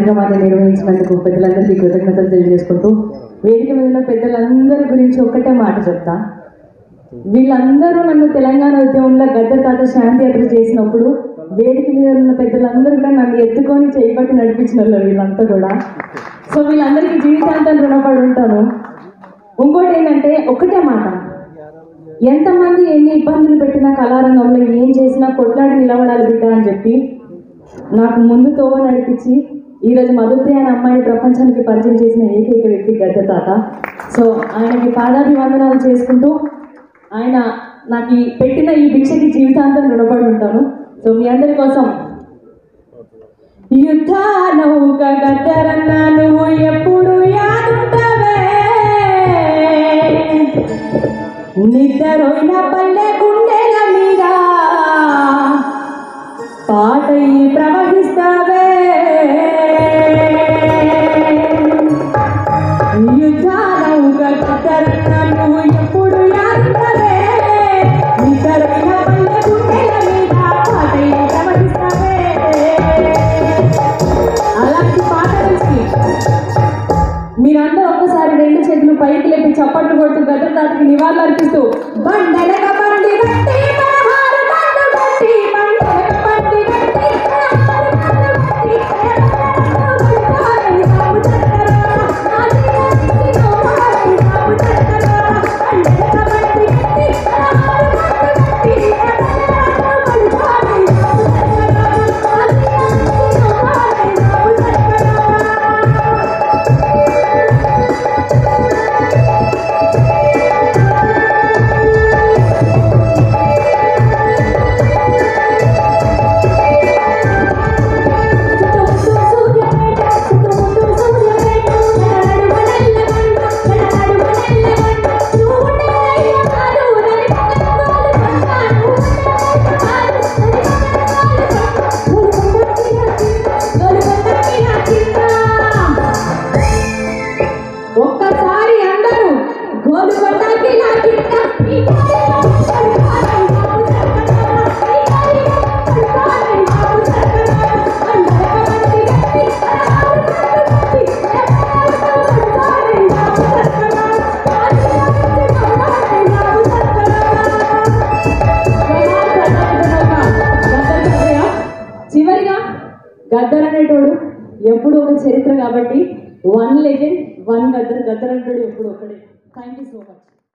కార్యక్రమాన్ని నిర్వహించినందుకు పెద్దలందరికీ కృతజ్ఞతలు తెలియజేసుకుంటూ వేదిక మీద ఉన్న పెద్దలందరి గురించి ఒక్కటే మాట చెప్తా. వీళ్ళందరూ నన్ను తెలంగాణ ఉద్యమంలో గద్ద తాత శాంతి యాత్ర చేసినప్పుడు వేదిక మీద ఉన్న పెద్దలందరూ కూడా నన్ను ఎత్తుకొని చేయబట్టి నడిపించిన వాళ్ళు వీళ్ళంతా కూడా. సో వీళ్ళందరికీ జీవితాంతం రుణపడి ఉంటాను. ఇంకోటి ఏంటంటే ఒకటే మాట, ఎంతమంది ఎన్ని ఇబ్బందులు పెట్టినా కళారంగంలో ఏం చేసినా కొట్లాడి నిలబడాలి బిడ్డ అని చెప్పి నాకు ముందు తోవ నడిపించి ఈరోజు మధుప్రియ అనే అమ్మాయిని ప్రపంచానికి పరిచయం చేసిన ఏకైక వ్యక్తి గద్ద తాత. సో ఆయనకి పాదాభివందనాలు చేసుకుంటూ ఆయన నాకు పెట్టిన ఈ భిక్షకి జీవితాంతం రుణపడి ఉంటాను. సో మీ అందరి కోసం యుద్ధ నౌక గద్దరన్న నువ్వు ఎప్పుడు యాదుంటవే, నిద్రోయిన పల్లె గుండెల మీద పాటై ప్రవహిస్తావే, యుద్ధ నౌక గద్దరన్న నువ్వు ఎప్పుడు యాదుంటవే, నిద్రోయిన పల్లె గుండెల మీద పాటై ప్రవహిస్తావే. అలాంటి పాట నుంచి మీరందరూ ఒక్కసారి రెండు చేతులు పైకి లేపి చప్పట్లు కొడుతూ గద్ద తాతకి నివాళులు అర్పిస్తూ బండలక బండి గట్టి పదహారు బండు గట్టి బండలక బండి గట్టి పదహారు బండు గట్టి ఒక్కసారి అందరూ గోలుకొండకి లాగిట్ట చివరిగా గద్దర్ అనేటోడు ఎప్పుడు ఒక చరిత్ర కాబట్టి one legend one Gaddar, Gaddar అంటాడు ఎప్పుడు ఒకడే. Thank you so much.